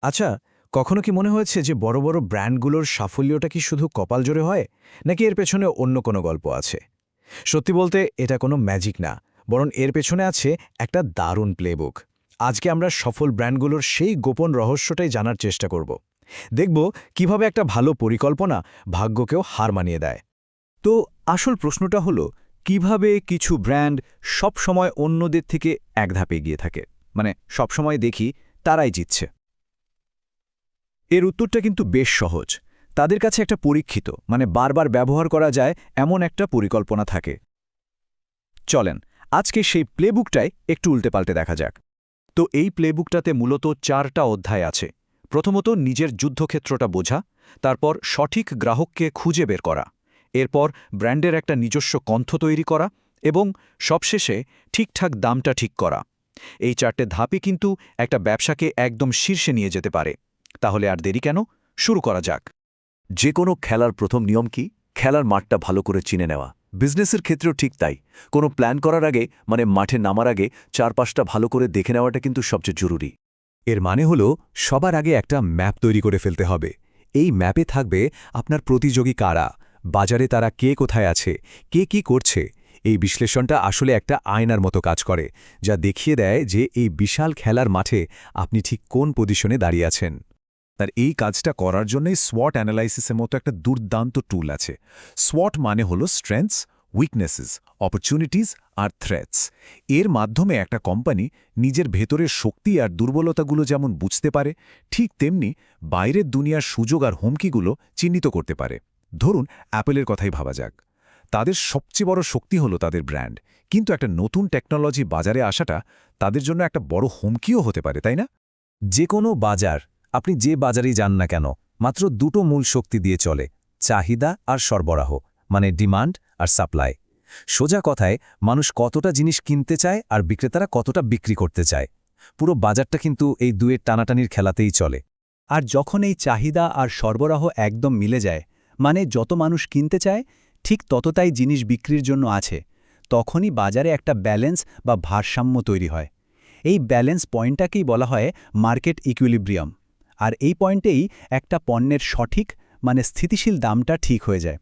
আচ্ছা, কখনো কি মনে হয়েছে যে বড় বড় ব্র্যান্ডগুলোর সাফল্যটা কি শুধু কপাল জোরে হয়, নাকি এর পেছনে অন্য কোনো গল্প আছে? সত্যি বলতে এটা কোনো ম্যাজিক না, বরং এর পেছনে আছে একটা দারুণ প্লেবুক। আজকে আমরা সফল ব্র্যান্ডগুলোর সেই গোপন রহস্যটাই জানার চেষ্টা করব। দেখব কিভাবে একটা ভালো পরিকল্পনা ভাগ্যকেও হার মানিয়ে দেয়। তো আসল প্রশ্নটা হলো কিভাবে কিছু ব্র্যান্ড সব সময় অন্যদের থেকে এক ধাপে এগিয়ে থাকে, মানে সবসময় দেখি তারাই জিতছে। এর উত্তরটা কিন্তু বেশ সহজ। তাদের কাছে একটা পরীক্ষিত, মানে বারবার ব্যবহার করা যায় এমন একটা পরিকল্পনা থাকে। চলেন আজকে সেই প্লেবুকটাই একটু উল্টেপাল্টে দেখা যাক। তো এই প্লেবুকটাতে মূলত 4টা অধ্যায় আছে। প্রথমত নিজের যুদ্ধক্ষেত্রটা বোঝা, তারপর সঠিক গ্রাহককে খুঁজে বের করা, এরপর ব্র্যান্ডের একটা নিজস্ব কণ্ঠ তৈরি করা এবং সবশেষে ঠিকঠাক দামটা ঠিক করা। এই 4টে ধাপই কিন্তু একটা ব্যবসাকে একদম শীর্ষে নিয়ে যেতে পারে। তাহলে আর দেরি কেন, শুরু করা যাক। যে কোনো খেলার প্রথম নিয়ম কি? খেলার মাঠটা ভালো করে চিনে নেওয়া। বিজনেসের ক্ষেত্রেও ঠিক তাই। কোনো প্ল্যান করার আগে, মানে মাঠে নামার আগে চারপাশটা ভালো করে দেখে নেওয়াটা কিন্তু সবচেয়ে জরুরি। এর মানে হলো সবার আগে একটা ম্যাপ তৈরি করে ফেলতে হবে। এই ম্যাপে থাকবে আপনার প্রতিযোগী কারা, বাজারে তারা কে কোথায় আছে, কে কি করছে। এই বিশ্লেষণটা আসলে একটা আয়নার মতো কাজ করে, যা দেখিয়ে দেয় যে এই বিশাল খেলার মাঠে আপনি ঠিক কোন পজিশনে দাঁড়িয়ে আছেন। আর এই কাজটা করার জন্যই SWOT অ্যানালাইসিসের মতো একটা দুর্দান্ত টুল আছে। SWOT মানে হলো স্ট্রেংথস, উইকনেসেস, অপরচুনিটিজ আর থ্রেটস। এর মাধ্যমে একটা কোম্পানি নিজের ভেতরের শক্তি আর দুর্বলতাগুলো যেমন বুঝতে পারে, ঠিক তেমনি বাইরের দুনিয়ার সুযোগ আর হুমকিগুলো চিহ্নিত করতে পারে। ধরুন অ্যাপলের কথাই ভাবা যাক। তাদের সবচেয়ে বড় শক্তি হলো তাদের ব্র্যান্ড, কিন্তু একটা নতুন টেকনোলজি বাজারে আসাটা তাদের জন্য একটা বড় হুমকিও হতে পারে, তাই না? যে কোনো বাজার, আপনি যে বাজারেই যান না কেন, মাত্র দুটো মূল শক্তি দিয়ে চলে: চাহিদা আর সরবরাহ, মানে ডিমান্ড আর সাপ্লাই। সোজা কথায় মানুষ কতটা জিনিস কিনতে চায় আর বিক্রেতারা কতটা বিক্রি করতে চায়। পুরো বাজারটা কিন্তু এই দুয়ের টানাটানির খেলাতেই চলে। আর যখন এই চাহিদা আর সরবরাহ একদম মিলে যায়, মানে যত মানুষ কিনতে চায় ঠিক ততটাই জিনিস বিক্রির জন্য আছে, তখনই বাজারে একটা ব্যালেন্স বা ভারসাম্য তৈরি হয়। এই ব্যালেন্স পয়েন্টটাকেই বলা হয় মার্কেট ইকুইলিব্রিয়াম। আর এই পয়েন্টেই একটা পণ্যের সঠিক, মানে স্থিতিশীল দামটা ঠিক হয়ে যায়।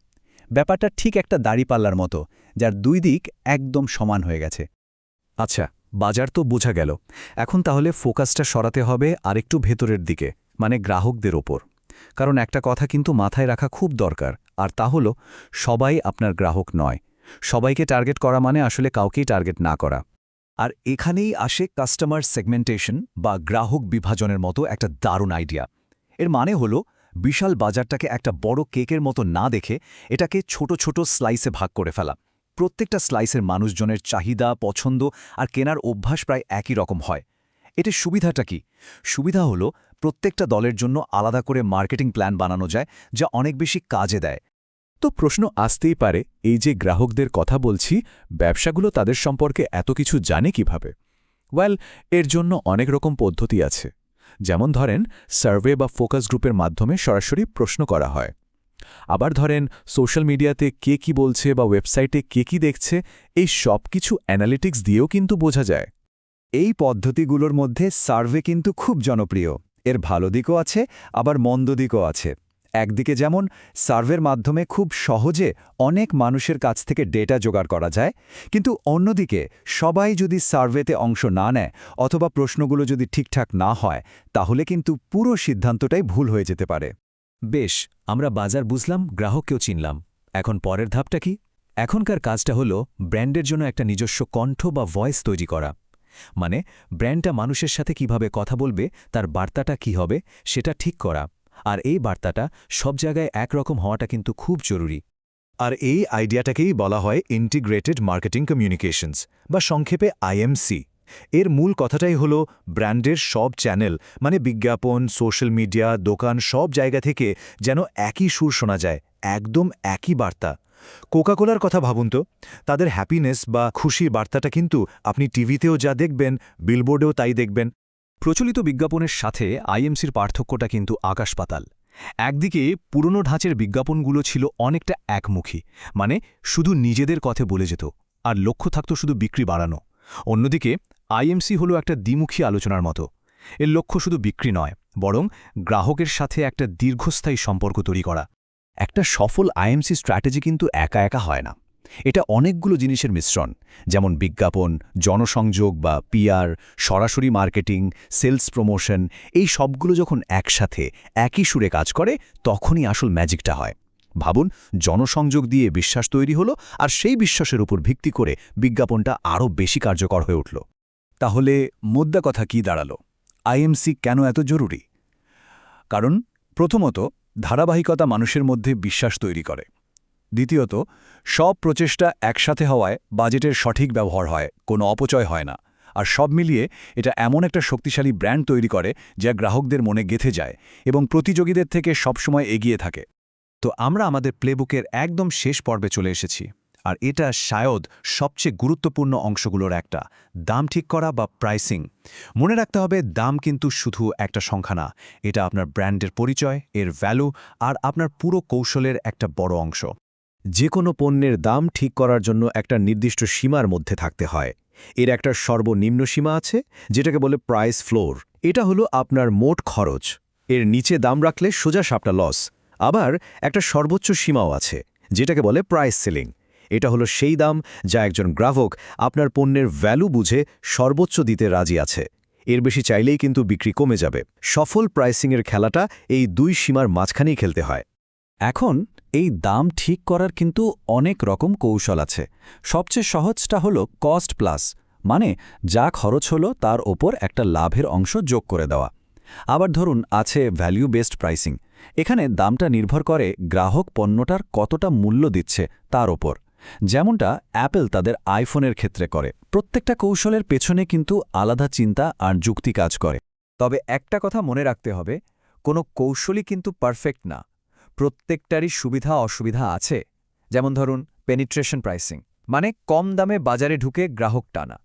ব্যাপারটা ঠিক একটা দাড়িপাল্লার মতো, যার দুই দিক একদম সমান হয়ে গেছে। আচ্ছা, বাজার তো বোঝা গেল। এখন তাহলে ফোকাসটা সরাতে হবে আরেকটু ভেতরের দিকে, মানে গ্রাহকদের ওপর। কারণ একটা কথা কিন্তু মাথায় রাখা খুব দরকার, আর তা হলো সবাই আপনার গ্রাহক নয়। সবাইকে টার্গেট করা মানে আসলে কাউকেই টার্গেট না করা। আর এখানেই আসে কাস্টমার সেগমেন্টেশন বা গ্রাহক বিভাজনের মতো একটা দারুণ আইডিয়া। এর মানে হলো বিশাল বাজারটাকে একটা বড় কেকের মতো না দেখে এটাকে ছোট ছোট স্লাইসে ভাগ করে ফেলা। প্রত্যেকটা স্লাইসের মানুষজনের চাহিদা, পছন্দ আর কেনার অভ্যাস প্রায় একই রকম হয়। এটার সুবিধাটা কি? সুবিধা হলো প্রত্যেকটা দলের জন্য আলাদা করে মার্কেটিং প্ল্যান বানানো যায়, যা অনেক বেশি কাজে দেয়। তো প্রশ্ন আসতেই পারে, এই যে গ্রাহকদের কথা বলছি, ব্যবসাগুলো তাদের সম্পর্কে এত কিছু জানে কিভাবে? ওয়েল, এর জন্য অনেক রকম পদ্ধতি আছে। যেমন ধরেন সার্ভে বা ফোকাস গ্রুপের মাধ্যমে সরাসরি প্রশ্ন করা হয়। আবার ধরেন সোশ্যাল মিডিয়াতে কে কি বলছে বা ওয়েবসাইটে কে কি দেখছে, এই সব কিছু অ্যানালিটিক্স দিয়েও কিন্তু বোঝা যায়। এই পদ্ধতিগুলোর মধ্যে সার্ভে কিন্তু খুব জনপ্রিয়। এর ভালো দিকও আছে, আবার মন্দ দিকও আছে। একদিকে যেমন সার্ভের মাধ্যমে খুব সহজে অনেক মানুষের কাছ থেকে ডেটা জোগাড় করা যায়, কিন্তু অন্যদিকে সবাই যদি সার্ভেতে অংশ না নেয় অথবা প্রশ্নগুলো যদি ঠিকঠাক না হয়, তাহলে কিন্তু পুরো সিদ্ধান্তটাই ভুল হয়ে যেতে পারে। বেশ, আমরা বাজার বুঝলাম, গ্রাহককেও চিনলাম। এখন পরের ধাপটা কি? এখনকার কাজটা হলো ব্র্যান্ডের জন্য একটা নিজস্ব কণ্ঠ বা ভয়েস তৈরি করা। মানে ব্র্যান্ডটা মানুষের সাথে কিভাবে কথা বলবে, তার বার্তাটা কি হবে, সেটা ঠিক করা। আর এই বার্তাটা সব জায়গায় একরকম হওয়াটা কিন্তু খুব জরুরি। আর এই আইডিয়াটাকেই বলা হয় ইন্টিগ্রেটেড মার্কেটিং কমিউনিকেশনস, বা সংক্ষেপে IMC। এর মূল কথাটাই হলো ব্র্যান্ডের সব চ্যানেল, মানে বিজ্ঞাপন, সোশ্যাল মিডিয়া, দোকান, সব জায়গা থেকে যেন একই সুর শোনা যায়, একদম একই বার্তা। কোকাকোলার কথা ভাবুন তো, তাদের হ্যাপিনেস বা খুশির বার্তাটা কিন্তু আপনি টিভিতেও যা দেখবেন, বিলবোর্ডেও তাই দেখবেন। প্রচলিত বিজ্ঞাপনের সাথে আইএমসির পার্থক্যটা কিন্তু আকাশ-পাতাল। একদিকে পুরনো ধাঁচের বিজ্ঞাপনগুলো ছিল অনেকটা একমুখী, মানে শুধু নিজেদের কথা বলে যেত, আর লক্ষ্য থাকত শুধু বিক্রি বাড়ানো। অন্যদিকে আইএমসি হলো একটা দ্বিমুখী আলোচনার মতো। এর লক্ষ্য শুধু বিক্রি নয়, বরং গ্রাহকের সাথে একটা দীর্ঘস্থায়ী সম্পর্ক তৈরি করা। একটা সফল আইএমসি স্ট্র্যাটেজি কিন্তু একা একা হয় না। এটা অনেকগুলো জিনিসের মিশ্রণ, যেমন বিজ্ঞাপন, জনসংযোগ বা পিআর, সরাসরি মার্কেটিং, সেলস প্রমোশন, এই সবগুলো যখন একসাথে একই সুরে কাজ করে তখনই আসল ম্যাজিকটা হয়। ভাবুন, জনসংযোগ দিয়ে বিশ্বাস তৈরি হলো, আর সেই বিশ্বাসের উপর ভিত্তি করে বিজ্ঞাপনটা আরও বেশি কার্যকর হয়ে উঠল। তাহলে মোদ্দা কথা কি দাঁড়ালো? আইএমসি কেন এত জরুরি? কারণ প্রথমত, ধারাবাহিকতা মানুষের মধ্যে বিশ্বাস তৈরি করে। দ্বিতীয়ত, সব প্রচেষ্টা একসাথে হওয়ায় বাজেটের সঠিক ব্যবহার হয়, কোনো অপচয় হয় না। আর সব মিলিয়ে এটা এমন একটা শক্তিশালী ব্র্যান্ড তৈরি করে যা গ্রাহকদের মনে গেঁথে যায় এবং প্রতিযোগীদের থেকে সবসময় এগিয়ে থাকে। তো আমরা আমাদের প্লেবুকের একদম শেষ পর্বে চলে এসেছি, আর এটা শায়দ সবচেয়ে গুরুত্বপূর্ণ অংশগুলোর একটা, দাম ঠিক করা বা প্রাইসিং। মনে রাখতে হবে, দাম কিন্তু শুধু একটা সংখ্যা না, এটা আপনার ব্র্যান্ডের পরিচয়, এর ভ্যালু আর আপনার পুরো কৌশলের একটা বড় অংশ। যে কোনো পণ্যের দাম ঠিক করার জন্য একটা নির্দিষ্ট সীমার মধ্যে থাকতে হয়। এর একটা সর্বনিম্ন সীমা আছে, যেটাকে বলে প্রাইস ফ্লোর। এটা হলো আপনার মোট খরচ। এর নিচে দাম রাখলে সোজা সাপটা লস। আবার একটা সর্বোচ্চ সীমাও আছে, যেটাকে বলে প্রাইস সিলিং। এটা হলো সেই দাম যা একজন গ্রাহক আপনার পণ্যের ভ্যালু বুঝে সর্বোচ্চ দিতে রাজি আছে। এর বেশি চাইলেই কিন্তু বিক্রি কমে যাবে। সফল প্রাইসিংয়ের খেলাটা এই দুই সীমার মাঝখানেই খেলতে হয়। এখন এই দাম ঠিক করার কিন্তু অনেক রকম কৌশল আছে। সবচেয়ে সহজটা হলো কস্ট প্লাস, মানে যা খরচ হলো তার ওপর একটা লাভের অংশ যোগ করে দেওয়া। আবার ধরুন আছে ভ্যালু বেসড প্রাইসিং। এখানে দামটা নির্ভর করে গ্রাহক পণ্যটার কতটা মূল্য দিচ্ছে তার ওপর, যেমনটা অ্যাপল তাদের আইফোনের ক্ষেত্রে করে। প্রত্যেকটা কৌশলের পেছনে কিন্তু আলাদা চিন্তা আর যুক্তি কাজ করে। তবে একটা কথা মনে রাখতে হবে, কোনো কৌশলই কিন্তু পারফেক্ট না। প্রত্যেকটারই সুবিধা অসুবিধা আছে। যেমন ধরুন পেনিট্রেশন প্রাইসিং, মানে কম দামে বাজারে ঢুকে গ্রাহক টানা।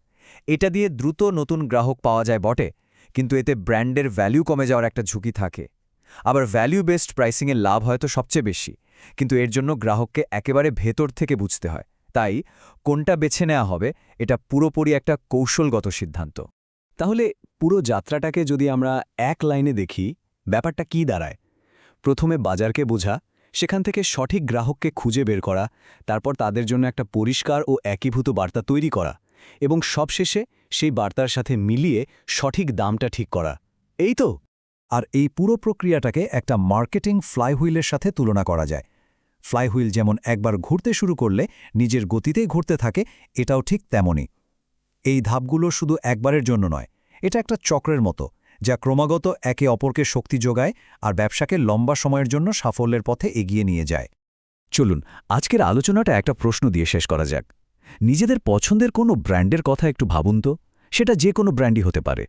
এটা দিয়ে দ্রুত নতুন গ্রাহক পাওয়া যায় বটে, কিন্তু এতে ব্র্যান্ডের ভ্যালু কমে যাওয়ার একটা ঝুঁকি থাকে। আবার ভ্যালু বেসড প্রাইসিংয়ের লাভ হয়তো সবচেয়ে বেশি, কিন্তু এর জন্য গ্রাহককে একেবারে ভেতর থেকে বুঝতে হয়। তাই কোনটা বেছে নেওয়া হবে, এটা পুরোপুরি একটা কৌশলগত সিদ্ধান্ত। তাহলে পুরো যাত্রাটাকে যদি আমরা এক লাইনে দেখি, ব্যাপারটা কি দাঁড়ায়? প্রথমে বাজারকে বোঝা, সেখান থেকে সঠিক গ্রাহককে খুঁজে বের করা, তারপর তাদের জন্য একটা পরিষ্কার ও একীভূত বার্তা তৈরি করা, এবং সবশেষে সেই বার্তার সাথে মিলিয়ে সঠিক দামটা ঠিক করা। এই তো। আর এই পুরো প্রক্রিয়াটাকে একটা মার্কেটিং ফ্লাইহুইলের সাথে তুলনা করা যায়। ফ্লাইহুইল যেমন একবার ঘুরতে শুরু করলে নিজের গতিতেই ঘুরতে থাকে, এটাও ঠিক তেমনই। এই ধাপগুলো শুধু একবারের জন্য নয়, এটা একটা চক্রের মতো, যা ক্রমাগত একে অপরকে শক্তি যোগায় আর ব্যবসাকে লম্বা সময়ের জন্য সাফল্যের পথে এগিয়ে নিয়ে যায়। চলুন আজকের আলোচনাটা একটা প্রশ্ন দিয়ে শেষ করা যাক। নিজেদের পছন্দের কোনো ব্র্যান্ডের কথা একটু ভাবুন তো। সেটা যে কোনো ব্র্যান্ডই হতে পারে।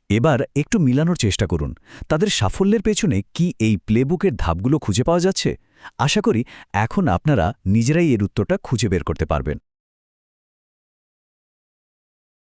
এবার একটু মিলানোর চেষ্টা করুন তাদের সাফল্যের পেছনে কি এই প্লেবুকের ধাপগুলো খুঁজে পাওয়া যাচ্ছে। আশা করি এখন আপনারা নিজেরাই এর উত্তরটা খুঁজে বের করতে পারবেন।